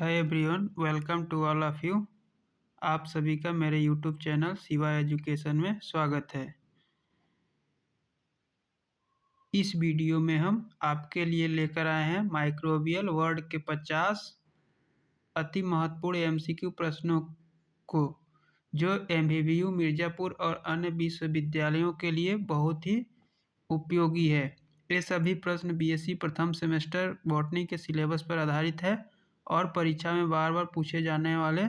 Hi everyone, welcome to all of you. आप सभी का मेरे यूट्यूब चैनल शिवा एजुकेशन में स्वागत है। इस वीडियो में हम आपके लिए लेकर आए हैं माइक्रोबियल वर्ड के 50 अति महत्वपूर्ण एमसीक्यू प्रश्नों को, जो एमवीवीयू, मिर्ज़ापुर और अन्य विश्वविद्यालयों के लिए बहुत ही उपयोगी है। ये सभी प्रश्न बीएससी प्रथम सेमेस्टर बॉटनी के सिलेबस पर आधारित है और परीक्षा में बार बार पूछे जाने वाले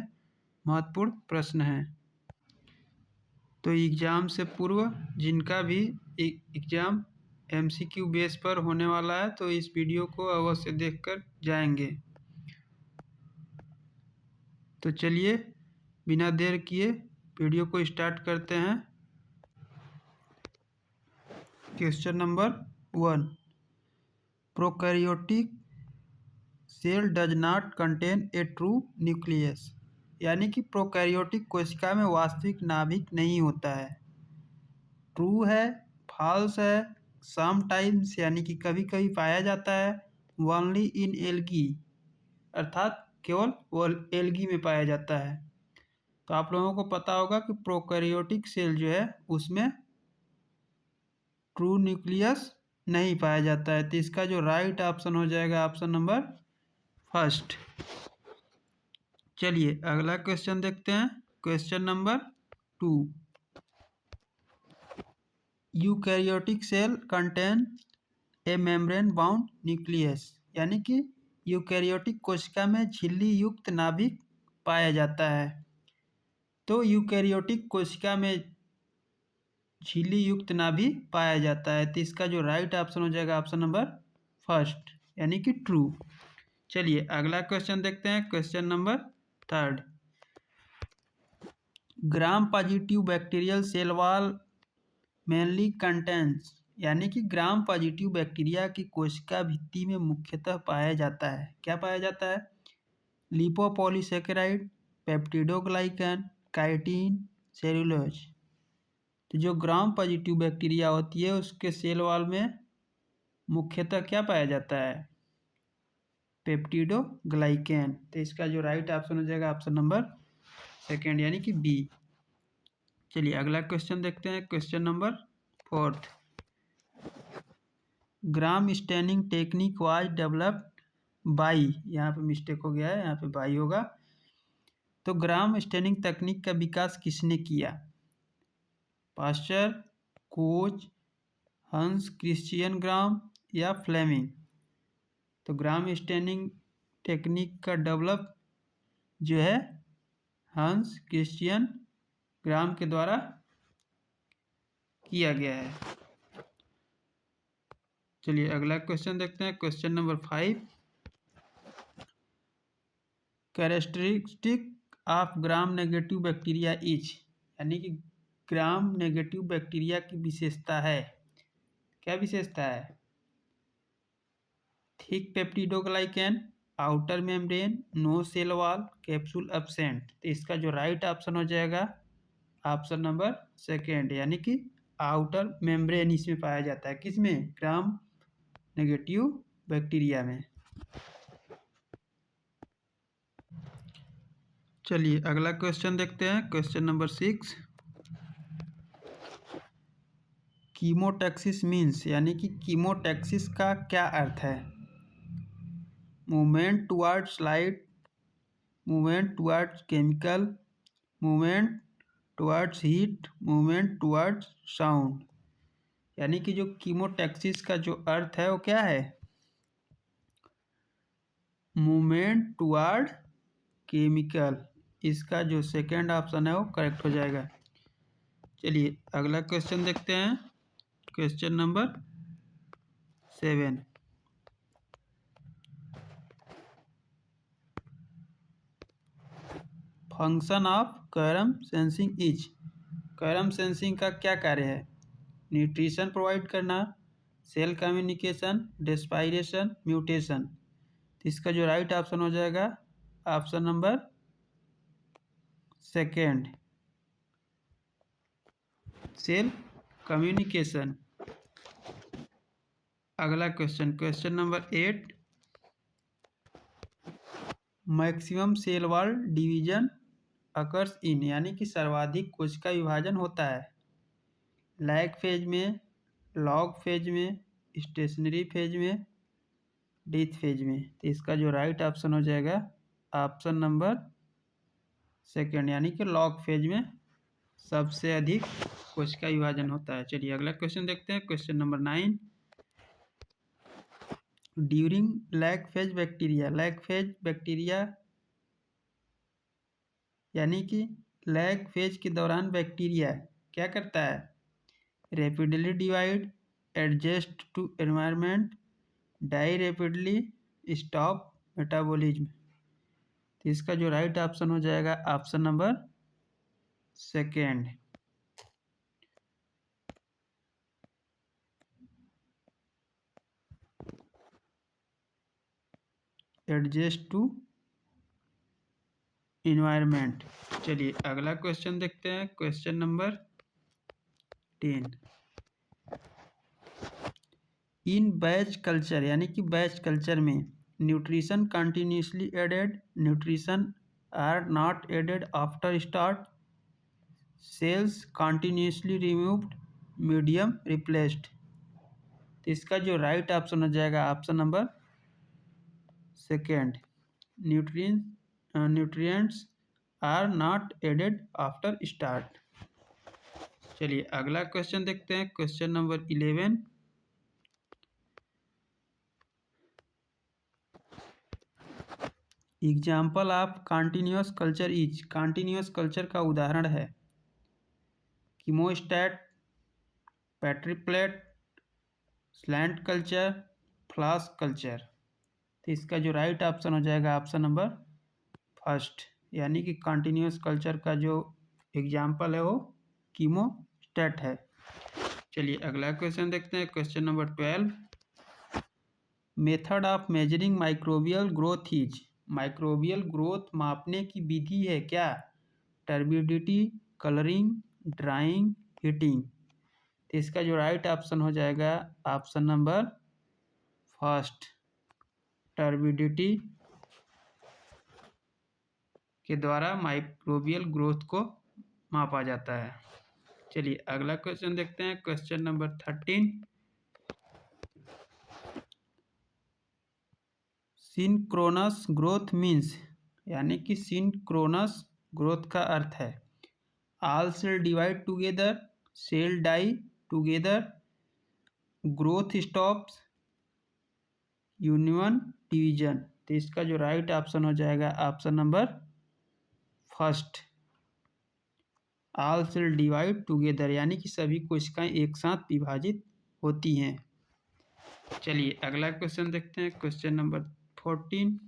महत्वपूर्ण प्रश्न हैं। तो एग्ज़ाम से पूर्व जिनका भी एग्ज़ाम एमसीक्यू बेस पर होने वाला है, तो इस वीडियो को अवश्य देखकर जाएंगे। तो चलिए बिना देर किए वीडियो को स्टार्ट करते हैं। Question number 1, prokaryotic cell does not contain a true nucleus, यानी कि प्रोकैरियोटिक कोशिका में वास्तविक नाभिक नहीं होता है। ट्रू है, फॉल्स है, समटाइम्स यानी कि कभी कभी पाया जाता है, ओनली इन एल्गी अर्थात केवल एल्गी में पाया जाता है। तो आप लोगों को पता होगा कि प्रोकैरियोटिक सेल जो है उसमें ट्रू न्यूक्लियस नहीं पाया जाता है। तो इसका जो राइट ऑप्शन हो जाएगा ऑप्शन नंबर फर्स्ट। चलिए अगला क्वेश्चन देखते हैं। Question number 2, eukaryotic cell contain a membrane bound nucleus, यानी कि यूकैरियोटिक कोशिका में झिल्ली युक्त नाभिक पाया जाता है। तो यूकैरियोटिक कोशिका में झिल्ली युक्त नाभिक पाया जाता है। तो इसका जो राइट ऑप्शन हो जाएगा ऑप्शन नंबर फर्स्ट, यानी कि ट्रू। चलिए अगला क्वेश्चन देखते हैं। Question number 3, gram positive bacterial cell wall mainly contains, यानी कि ग्राम पॉजिटिव बैक्टीरिया की कोशिका भित्ति में मुख्यतः पाया जाता है। क्या पाया जाता है? Lipopolysaccharide, peptidoglycan, chitin, cellulose. तो जो ग्राम पॉजिटिव बैक्टीरिया होती है उसके सेल वॉल में मुख्यतः क्या पाया जाता है? पेप्टिडोग्लाइकन। तो इसका जो राइट ऑप्शन हो जाएगा ऑप्शन नंबर सेकेंड, यानी कि बी। चलिए अगला क्वेश्चन देखते हैं। Question number 4, gram staining technique was developed by, यहाँ पे मिस्टेक हो गया है, यहाँ पे बाई होगा। तो ग्राम स्टेनिंग तकनीक का विकास किसने किया? पास्चर, कोच, हंस क्रिश्चियन ग्राम या फ्लेमिंग? तो ग्राम स्टेनिंग टेक्निक का डेवलप जो है हंस क्रिश्चियन ग्राम के द्वारा किया गया है। चलिए अगला क्वेश्चन देखते हैं। Question number 5, characteristic of gram negative bacteria is, यानी कि ग्राम नेगेटिव बैक्टीरिया की विशेषता है। क्या विशेषता है? Thick peptidoglycan, outer membrane, no cell wall, capsule absent. तो इसका जो राइट ऑप्शन हो जाएगा ऑप्शन नंबर सेकेंड, यानी कि आउटर मेम्ब्रेन इसमें पाया जाता है। किसमें? ग्राम नेगेटिव बैक्टीरिया में। चलिए अगला क्वेश्चन देखते हैं। क्वेश्चन नंबर 6, कीमोटैक्सिस मीन्स, यानी कि कीमोटैक्सिस का क्या अर्थ है? Movement towards light, movement towards chemical, movement towards heat, movement towards sound. यानी कि जो कीमोटैक्सिस का जो अर्थ है वो क्या है? Movement toward chemical. इसका जो सेकेंड ऑप्शन है वो करेक्ट हो जाएगा। चलिए अगला क्वेश्चन देखते हैं। Question number 7, function of quorum sensing is, quorum sensing का क्या कार्य है? न्यूट्रिशन प्रोवाइड करना, सेल कम्युनिकेशन, रेस्पायरेशन, म्यूटेशन। तो इसका जो राइट ऑप्शन हो जाएगा option number second, cell communication. अगला question, question number 8, maximum cell wall division occurs in, यानी कि सर्वाधिक कोशिका विभाजन होता है लैग फेज में, लॉग फेज में, स्टेशनरी फेज में, डेथ फेज में। तो इसका जो राइट ऑप्शन हो जाएगा ऑप्शन नंबर सेकेंड, यानी कि लॉग फेज में सबसे अधिक कोशिका विभाजन होता है। चलिए अगला क्वेश्चन देखते हैं, question number 9। During lag phase bacteria, lag phase bacteria यानी कि लैग फेज के दौरान बैक्टीरिया क्या करता है? Rapidly divide, adjust to environment, die rapidly, stop metabolism. तो इसका जो राइट ऑप्शन हो जाएगा option number second, adjust to environment. चलिए अगला क्वेश्चन देखते हैं, question number 10। In batch culture, यानी कि बैच कल्चर में nutrition continuously added, nutrition are not added after start, cells continuously removed, medium replaced. तो इसका जो राइट ऑप्शन हो जाएगा option number second, nutrients are not added after start. चलिए अगला क्वेश्चन देखते हैं, question number 11। Example of continuous culture is, continuous culture का उदाहरण है chemostat, petri plate, slant culture, flask culture. तो इसका जो राइट ऑप्शन हो जाएगा ऑप्शन नंबर फर्स्ट, यानी कि कॉन्टिन्यूस कल्चर का जो एग्जाम्पल है वो कीमोस्टैट है। चलिए अगला क्वेश्चन देखते हैं, question number 12। Method of measuring microbial growth is, microbial growth मापने की विधि है क्या? Turbidity, colouring, drawing, heating. तो इसका जो राइट ऑप्शन हो जाएगा ऑप्शन नंबर फर्स्ट, टर्बिडिटी के द्वारा माइक्रोबियल ग्रोथ को मापा जाता है। चलिए अगला क्वेश्चन देखते हैं, question number 13। Synchronous growth means, यानी कि सिंक्रोनस ग्रोथ का अर्थ है all cell divide together, cell die together, growth stops, uneven division. तो इसका जो राइट ऑप्शन हो जाएगा option number first, all cell divide together, यानी कि सभी कोशिकाएं एक साथ विभाजित होती हैं। चलिए अगला क्वेश्चन देखते हैं, question number 14।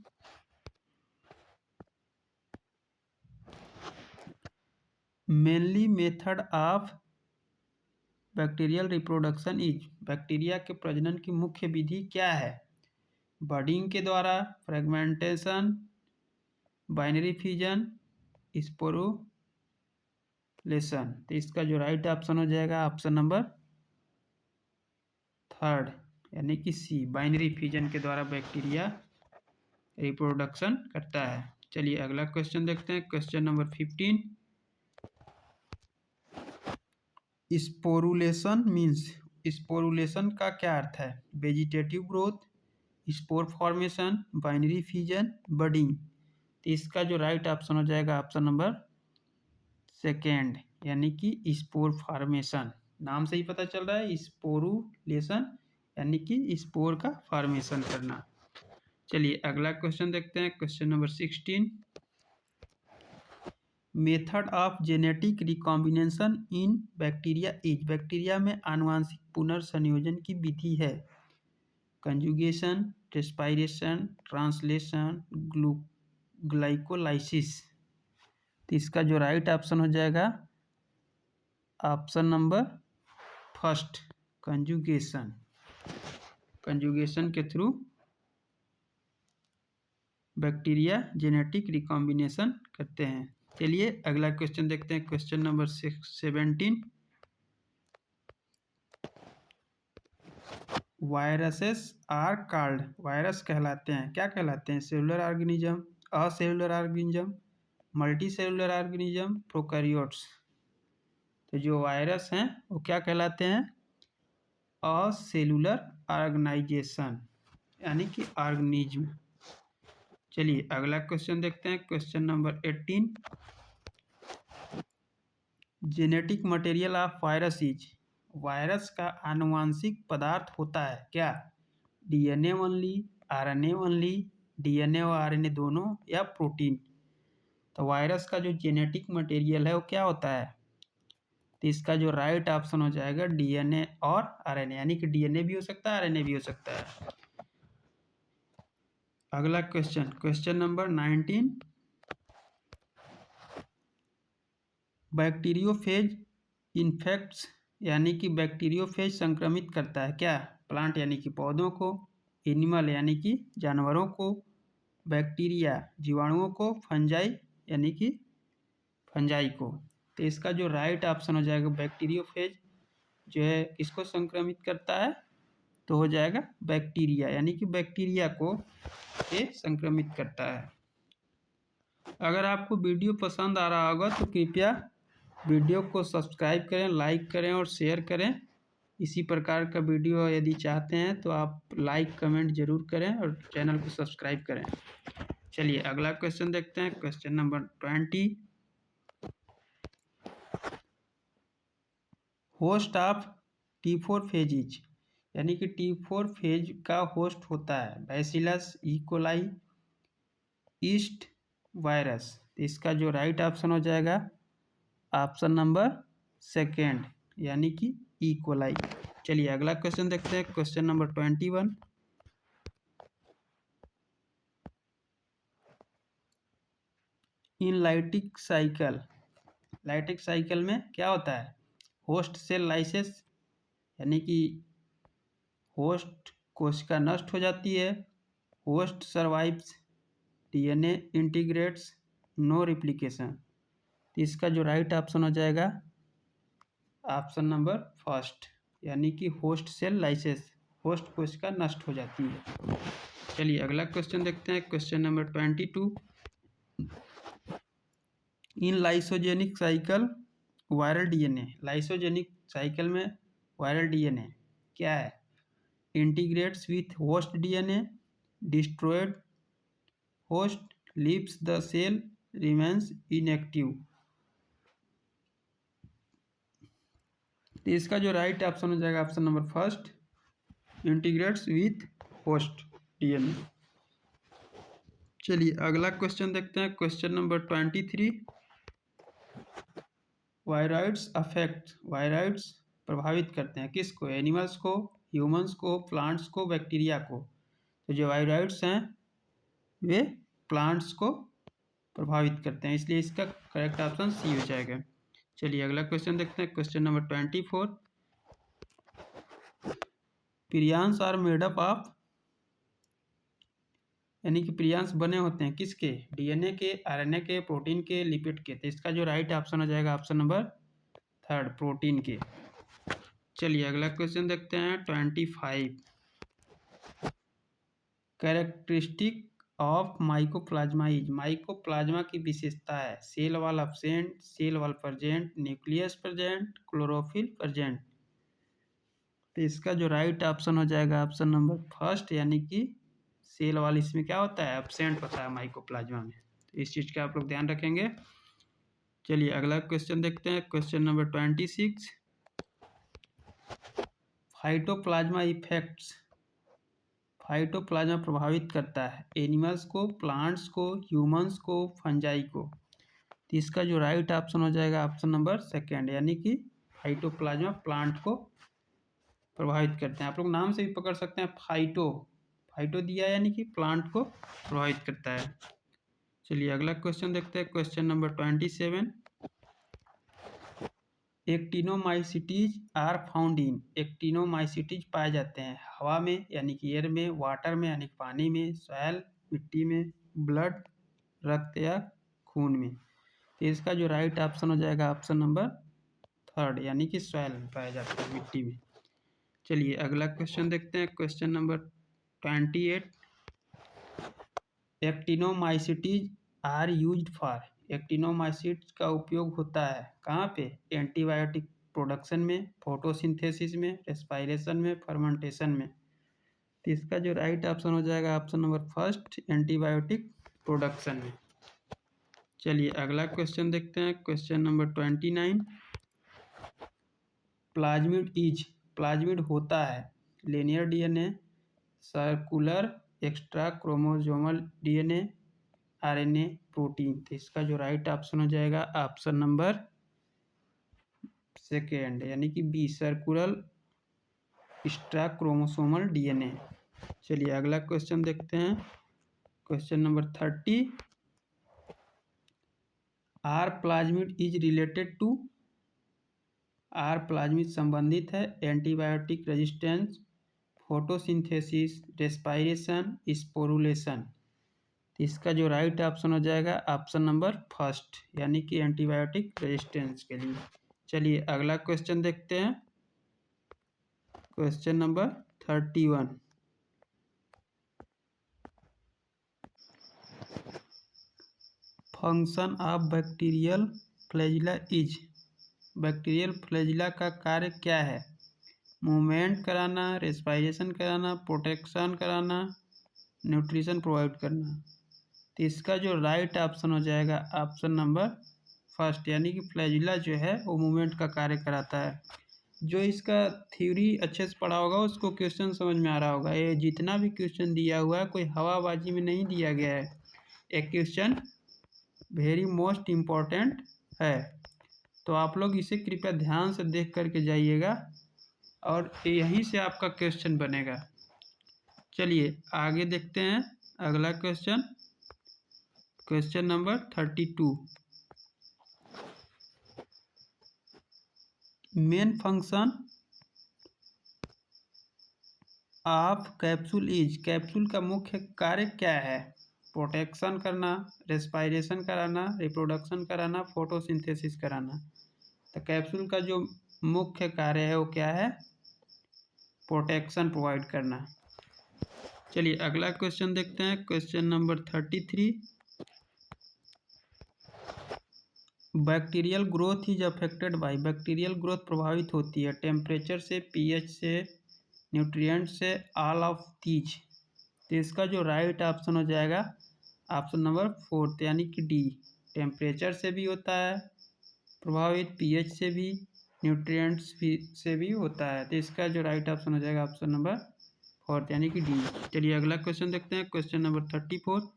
Mainly method of bacterial reproduction is, bacteria के प्रजनन की मुख्य विधि क्या है? बडिंग के द्वारा, फ्रेगमेंटेशन, बाइनरी फ्यूजन, स्पोरुलेशन। तो इसका जो राइट ऑप्शन हो जाएगा ऑप्शन नंबर थर्ड, यानी कि सी, बाइनरी फ्यूजन के द्वारा बैक्टीरिया रिप्रोडक्शन करता है। चलिए अगला क्वेश्चन देखते हैं, question number 15। Sporulation means, sporulation का क्या अर्थ है? Vegetative growth, spore formation, binary fusion, budding. तो इसका जो राइट ऑप्शन हो जाएगा ऑप्शन नंबर सेकेंड, यानी कि स्पोर फॉर्मेशन। नाम से ही पता चल रहा है स्पोरुलेशन, यानी कि स्पोर का फॉर्मेशन करना। चलिए अगला क्वेश्चन देखते हैं, question number 16। Method of genetic recombination in bacteria is, bacteria में आनुवांशिक पुनर्संयोजन की विधि है कंजुगेशन, रेस्पायरेशन, ट्रांसलेशन, ग्लाइकोलाइसिस। तो इसका जो राइट ऑप्शन हो जाएगा option number first, conjugation. Conjugation के थ्रू बैक्टीरिया जेनेटिक रिकॉम्बिनेशन करते हैं। चलिए अगला क्वेश्चन देखते हैं, question number 17। Viruses are called, virus कहलाते हैं, क्या कहलाते हैं? Cellular organism, acellular organism, multi cellular organism, prokaryotes. तो जो वायरस हैं वो क्या कहलाते हैं? असेलुलर ऑर्गेनाइजेशन यानी कि ऑर्गेनिज्म। चलिए अगला क्वेश्चन देखते हैं, question number 18। Genetic material of virus is, virus का आनुवांशिक पदार्थ होता है क्या? DNA only, RNA only, DNA और आरएनए दोनों, या प्रोटीन? तो वायरस का जो जेनेटिक मटेरियल है वो क्या होता है? तो इसका जो राइट ऑप्शन हो जाएगा डीएनए और आरएनए, यानी कि डीएनए भी हो सकता है, आरएनए भी हो सकता है। अगला question, question number 19। Bacteriophage infects, यानी कि बैक्टीरियोफेज संक्रमित करता है क्या? प्लांट यानी कि पौधों को, एनिमल यानी कि जानवरों को, बैक्टीरिया जीवाणुओं को, फंजाई यानी कि फंजाई को। तो इसका जो राइट ऑप्शन हो जाएगा बैक्टीरियोफेज जो है किसको संक्रमित करता है? तो हो जाएगा बैक्टीरिया, यानी कि बैक्टीरिया को ये संक्रमित करता है। अगर आपको वीडियो पसंद आ रहा होगा तो कृपया वीडियो को सब्सक्राइब करें, लाइक करें और शेयर करें। इसी प्रकार का वीडियो यदि चाहते हैं तो आप लाइक कमेंट जरूर करें और चैनल को सब्सक्राइब करें। चलिए अगला क्वेश्चन देखते हैं, question number 20। Host of T4 phases, यानी कि T4 फेज का होस्ट होता है bacillus, E coli, east virus. इसका जो राइट ऑप्शन हो जाएगा ऑप्शन नंबर सेकेंड, यानी कि ई कोलाई। चलिए अगला क्वेश्चन देखते हैं, क्वेश्चन नंबर 21। इन लाइटिक साइकिल, लाइटिक साइकिल में क्या होता है? होस्ट सेल लाइसिस, यानी कि होस्ट कोशिका नष्ट हो जाती है, host survives, DNA integrates, no replication. तो इसका जो राइट ऑप्शन हो जाएगा ऑप्शन नंबर फर्स्ट, यानी कि होस्ट सेल लाइसिस, होस्ट कोशिका नष्ट हो जाती है। चलिए अगला क्वेश्चन देखते हैं, question number 22। In lysogenic cycle viral DNA, lysogenic cycle में वायरल डीएनए क्या है? Integrates with host DNA, destroyed host, leaves the cell, remains inactive. तो इसका जो राइट ऑप्शन हो जाएगा option number first, integrates with host DNA. चलिए अगला क्वेश्चन देखते हैं, question number 23। Viroids affect, viroids प्रभावित करते हैं किसको? एनिमल्स को, ह्यूमंस को, प्लांट्स को, बैक्टीरिया को। तो जो वायरॉइड्स हैं वे प्लांट्स को प्रभावित करते हैं, इसलिए इसका करेक्ट ऑप्शन सी हो जाएगा। चलिए अगला क्वेश्चन देखते हैं, question number 24। Prions are made up of, यानी कि प्रियांस बने होते हैं किसके? डीएनए के, आरएनए के, प्रोटीन के, लिपिड के। तो इसका जो राइट ऑप्शन हो जाएगा ऑप्शन नंबर थर्ड, प्रोटीन के। चलिए अगला क्वेश्चन देखते हैं 25। Characteristic of mycoplasma is, mycoplasma की विशेषता है cell wall absent, cell wall present, nucleus present, chlorophyll present. तो इसका जो राइट ऑप्शन हो जाएगा ऑप्शन नंबर फर्स्ट, यानी कि सेल वॉल इसमें क्या होता है? एब्सेंट होता है माइकोप्लाज्मा में। तो इस चीज़ का आप लोग ध्यान रखेंगे। चलिए अगला क्वेश्चन देखते हैं, question number 26। Phytoplasma effects, phytoplasma प्रभावित करता है एनिमल्स को, प्लांट्स को, ह्यूमंस को, फंजाई को। तो इसका जो राइट ऑप्शन हो जाएगा ऑप्शन नंबर सेकेंड, यानी कि फाइटोप्लाज्मा प्लांट को प्रभावित करते हैं। आप लोग नाम से भी पकड़ सकते हैं, फाइटो, फाइटो दिया यानी कि प्लांट को प्रभावित करता है। चलिए अगला क्वेश्चन देखते हैं, question number 27। Actinomycetes are found in, actinomycetes पाए जाते हैं हवा में यानी कि एयर में, वाटर में यानी कि पानी में, सॉइल मिट्टी में, ब्लड रक्त या खून में। तो इसका जो राइट ऑप्शन हो जाएगा ऑप्शन नंबर थर्ड, यानी कि सॉइल में पाया जाता है, मिट्टी में। चलिए अगला क्वेश्चन देखते हैं, question number 28। Actinomycetes are used for, actinomycetes का उपयोग होता है कहाँ पे? एंटीबायोटिक प्रोडक्शन में, फोटोसिंथेसिस में, रेस्पायरेशन में, फर्मेंटेशन में। तो इसका जो राइट ऑप्शन हो जाएगा option number first, antibiotic production में। चलिए अगला क्वेश्चन देखते हैं, क्वेश्चन नंबर 29। प्लाज्मिड होता है linear DNA, circular, extra chromosomal DNA, RNA, protein. तो इसका जो राइट ऑप्शन हो जाएगा ऑप्शन नंबर सेकेंड, यानी कि B, circular extra chromosomal DNA. चलिए अगला क्वेश्चन देखते हैं, question number 30। R plasmid is related to, R plasmid संबंधित है antibiotic resistance, photosynthesis, respiration, sporulation. इसका जो राइट ऑप्शन हो जाएगा ऑप्शन नंबर फर्स्ट, यानी कि एंटीबायोटिक रेजिस्टेंस के लिए। चलिए अगला क्वेश्चन देखते हैं, question number 31। Function of bacterial flagella is, bacterial flagella का कार्य क्या है? मूवमेंट कराना, रेस्पायरेशन कराना, प्रोटेक्शन कराना, न्यूट्रिशन प्रोवाइड करना। तो इसका जो राइट ऑप्शन हो जाएगा ऑप्शन नंबर फर्स्ट, यानी कि फ्लैजिला जो है वो मूवमेंट का कार्य कराता है। जो इसका थ्योरी अच्छे से पढ़ा होगा उसको क्वेश्चन समझ में आ रहा होगा। ये जितना भी क्वेश्चन दिया हुआ है कोई हवाबाजी में नहीं दिया गया है, एक क्वेश्चन वेरी मोस्ट इम्पॉर्टेंट है। तो आप लोग इसे कृपया ध्यान से देख करके जाइएगा और यहीं से आपका क्वेश्चन बनेगा। चलिए आगे देखते हैं अगला question, question number 32। Main function of capsule is, capsule का मुख्य कार्य क्या है? प्रोटेक्शन करना, रेस्पायरेशन कराना, रिप्रोडक्शन कराना, फोटोसिंथेसिस कराना। तो कैप्सूल का जो मुख्य कार्य है वो क्या है? प्रोटेक्शन प्रोवाइड करना। चलिए अगला क्वेश्चन देखते हैं, question number 33। Bacterial growth is affected by, bacterial growth प्रभावित होती है टेम्परेचर से, पीएच से, न्यूट्रिएंट से, ऑल ऑफ दीज। तो इसका जो राइट ऑप्शन हो जाएगा ऑप्शन नंबर फोर्थ, यानी कि डी, टेम्परेचर से भी होता है प्रभावित, पीएच से भी, न्यूट्रिएंट्स से भी होता है। तो इसका जो राइट ऑप्शन हो जाएगा ऑप्शन नंबर फोर्थ, यानी कि डी। चलिए अगला क्वेश्चन देखते हैं, question number 34।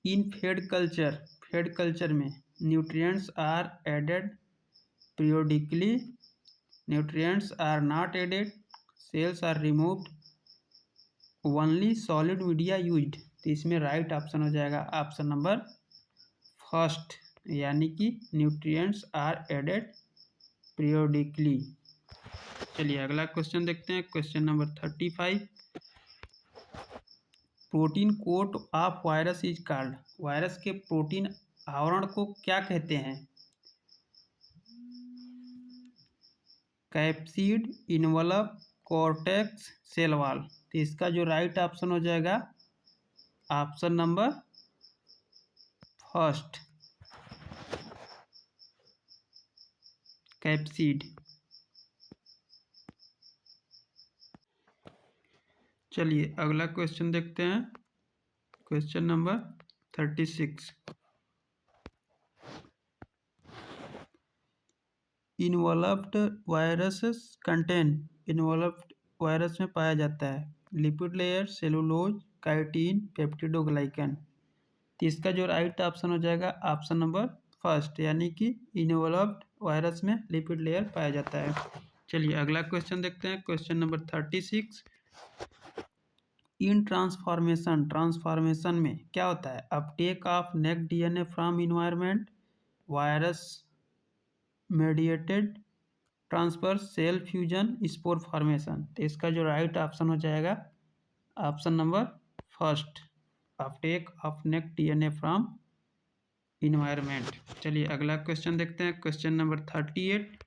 In fed culture, fed culture में nutrients are added periodically, nutrients are not added, cells are removed, only solid media used. तो इसमें राइट ऑप्शन हो जाएगा ऑप्शन नंबर फर्स्ट, यानी कि न्यूट्रिएंट्स आर एडेड पीरियोडिकली। चलिए अगला question देखते हैं, question number 35। Protein coat of virus is called, virus के प्रोटीन आवरण को क्या कहते हैं? Capsid, envelope, cortex, cell wall. तो इसका जो राइट ऑप्शन हो जाएगा ऑप्शन नंबर फर्स्ट, कैप्सिड। चलिए अगला क्वेश्चन देखते हैं, question number 36। Involved viruses contain, involved virus में पाया जाता है lipid layer, cellulose, chitin, peptidoglycan. तो इसका जो राइट ऑप्शन हो जाएगा ऑप्शन नंबर फर्स्ट, यानी कि इनवॉल्व्ड वायरस में लिपिड लेयर पाया जाता है। चलिए अगला क्वेश्चन देखते हैं, question number 36। In transformation, transformation में क्या होता है? Uptake of naked DNA from environment, virus mediated transfer, cell fusion, spore formation. तो इसका जो राइट ऑप्शन हो जाएगा option number first, uptake of naked DNA from environment. चलिए अगला क्वेश्चन देखते हैं, question number 38।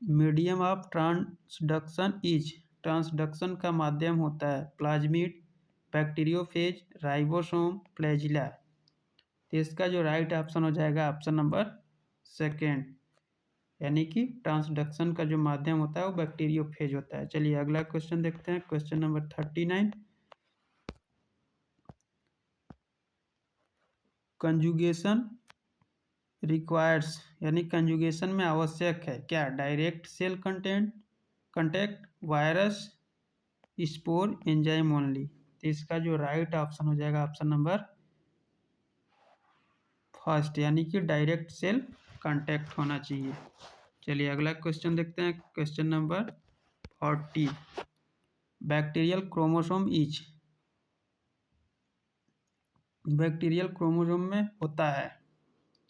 Medium of transduction is, transduction का माध्यम होता है प्लाज्मिड, बैक्टीरियोफेज, राइबोसोम, फ्लैजिला। तो इसका जो राइट ऑप्शन हो जाएगा ऑप्शन नंबर सेकेंड, यानी कि ट्रांसडक्शन का जो माध्यम होता है वो बैक्टीरियोफेज होता है। चलिए अगला क्वेश्चन देखते हैं, क्वेश्चन नंबर 39। कंजुगेशन रिक्वायर्स, यानी कंजुगेशन में आवश्यक है क्या? Direct cell contact, virus, spore, enzyme only. तो इसका जो राइट ऑप्शन हो जाएगा ऑप्शन नंबर फर्स्ट, यानी कि डायरेक्ट सेल कांटेक्ट होना चाहिए। चलिए अगला क्वेश्चन देखते हैं, question number 40। Bacterial chromosome is, bacterial chromosome में होता है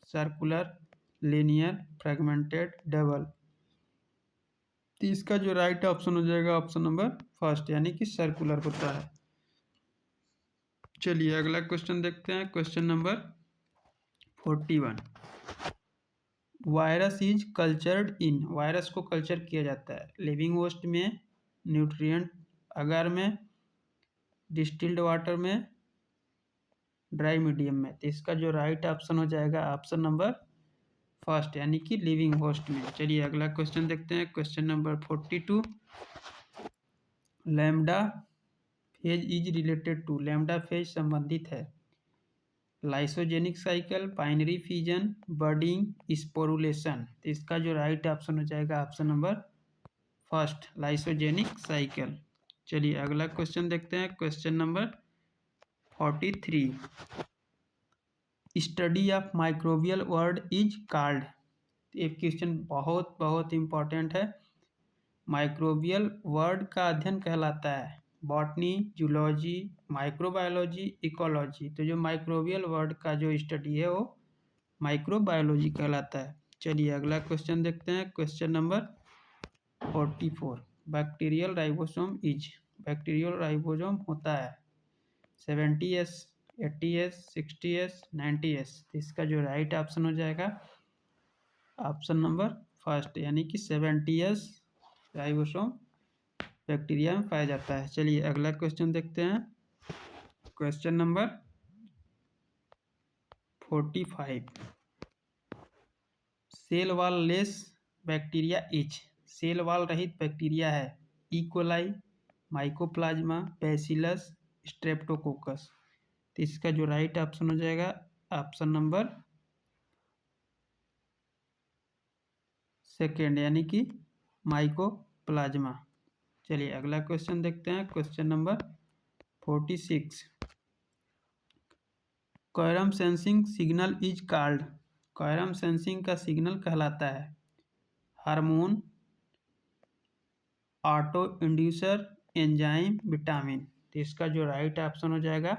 सर्कुलर, लीनियर, फ्रेगमेंटेड, डबल। तो इसका जो राइट ऑप्शन हो जाएगा ऑप्शन नंबर फर्स्ट, यानी कि सर्कुलर होता है। चलिए अगला क्वेश्चन देखते हैं, question number 41। Virus is cultured in, virus को कल्चर किया जाता है लिविंग होस्ट में, न्यूट्रिएंट अगर में, डिस्टिल्ड वाटर में, ड्राई मीडियम में। तो इसका जो राइट ऑप्शन हो जाएगा ऑप्शन नंबर फर्स्ट, यानी कि लिविंग होस्ट में। चलिए अगला क्वेश्चन देखते हैं, question number 42। Lambda phage is related to, lambda phage संबंधित है lysogenic cycle, binary fission, budding, sporulation. तो इसका जो राइट ऑप्शन हो जाएगा option number first, lysogenic cycle. चलिए अगला क्वेश्चन देखते हैं, question number 43। Study of microbial world is called, ये क्वेश्चन बहुत बहुत इम्पोर्टेंट है। माइक्रोबियल वर्ड का अध्ययन कहलाता है बॉटनी, जूलॉजी, माइक्रोबायोलॉजी, इकोलॉजी। तो जो माइक्रोबियल वर्ड का जो स्टडी है वो माइक्रोबायोलॉजी कहलाता है। चलिए अगला क्वेश्चन देखते हैं, question number 44। Bacterial ribosome is, bacterial ribosome होता है 70S, 80S, 60S, 90S। इसका जो राइट ऑप्शन हो जाएगा ऑप्शन नंबर फर्स्ट, यानी कि 70S राइबोसोम बैक्टीरिया में पाया जाता है। चलिए अगला क्वेश्चन देखते हैं, question number 45। Cell wall less bacteria is, cell wall रहित बैक्टीरिया है इकोलाई, माइकोप्लाज्मा, बैसिलस, स्ट्रेप्टोकोकस। तो इसका जो राइट ऑप्शन हो जाएगा ऑप्शन नंबर सेकेंड, यानी कि माइकोप्लाज्मा। चलिए अगला क्वेश्चन देखते हैं, question number 46। Quorum sensing signal is called, quorum sensing का सिग्नल कहलाता है hormone, auto inducer, enzyme, vitamin. तो इसका जो राइट ऑप्शन हो जाएगा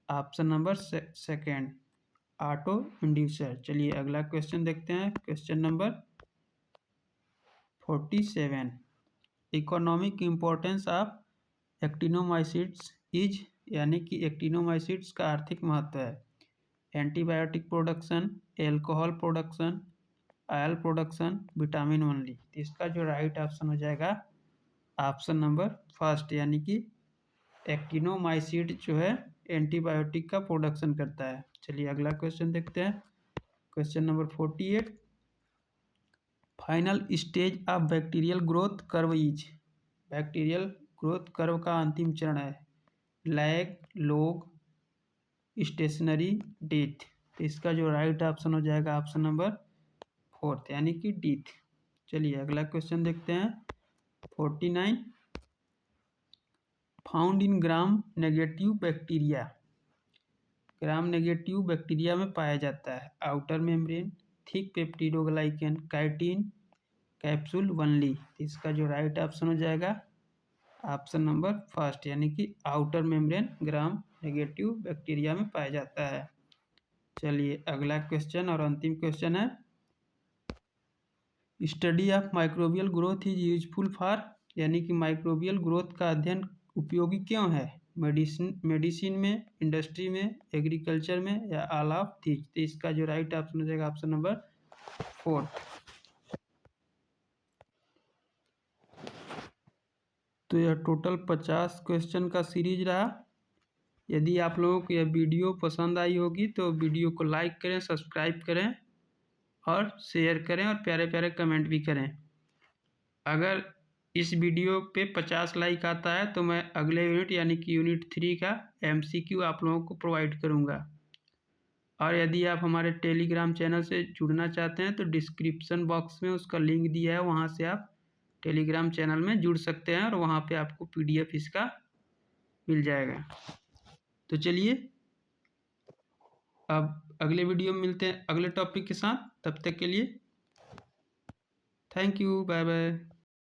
option number second, auto inducer. चलिए अगला क्वेश्चन देखते हैं, question number 47। Economic importance of actinomycetes is, यानी कि एक्टिनोमाइसिट्स का आर्थिक महत्व है antibiotic production, alcohol production, oil production, vitamin only. इसका जो राइट ऑप्शन हो जाएगा ऑप्शन नंबर फर्स्ट, यानी कि एक्टिनोमाइसिड जो है एंटीबायोटिक का प्रोडक्शन करता है। चलिए अगला क्वेश्चन देखते हैं, question number 48। Final stage of bacterial growth curve is, bacterial growth curve का अंतिम चरण है लैग, लोग, स्टेशनरी, डेथ। तो इसका जो राइट ऑप्शन हो जाएगा ऑप्शन नंबर फोर्थ, यानी कि डेथ। चलिए अगला क्वेश्चन देखते हैं, 49। Found in gram negative bacteria, gram negative bacteria में पाया जाता है outer membrane, thick peptidoglycan, chitin, capsule only. इसका जो राइट ऑप्शन हो जाएगा ऑप्शन नंबर फर्स्ट, यानी कि outer membrane gram negative bacteria में पाया जाता है। चलिए अगला क्वेश्चन और अंतिम क्वेश्चन है, study of microbial growth is useful for, यानी कि माइक्रोबियल ग्रोथ का अध्ययन उपयोगी क्यों है मेडिसिन में, इंडस्ट्री में, एग्रीकल्चर में, या ऑल ऑफ दीज। तो इसका जो राइट ऑप्शन हो जाएगा ऑप्शन नंबर फोर्थ। तो यह टोटल 50 क्वेश्चन का सीरीज रहा। यदि आप लोगों को यह वीडियो पसंद आई होगी तो वीडियो को लाइक करें, सब्सक्राइब करें और शेयर करें और प्यारे प्यारे कमेंट भी करें। अगर इस वीडियो पे 50 लाइक आता है तो मैं अगले यूनिट यानी कि यूनिट 3 का MCQ आप लोगों को प्रोवाइड करूँगा। और यदि आप हमारे टेलीग्राम चैनल से जुड़ना चाहते हैं तो डिस्क्रिप्शन बॉक्स में उसका लिंक दिया है, वहाँ से आप टेलीग्राम चैनल में जुड़ सकते हैं और वहाँ पे आपको PDF इसका मिल जाएगा। तो चलिए अब अगले वीडियो में मिलते हैं अगले टॉपिक के साथ। तब तक के लिए थैंक यू, बाय बाय।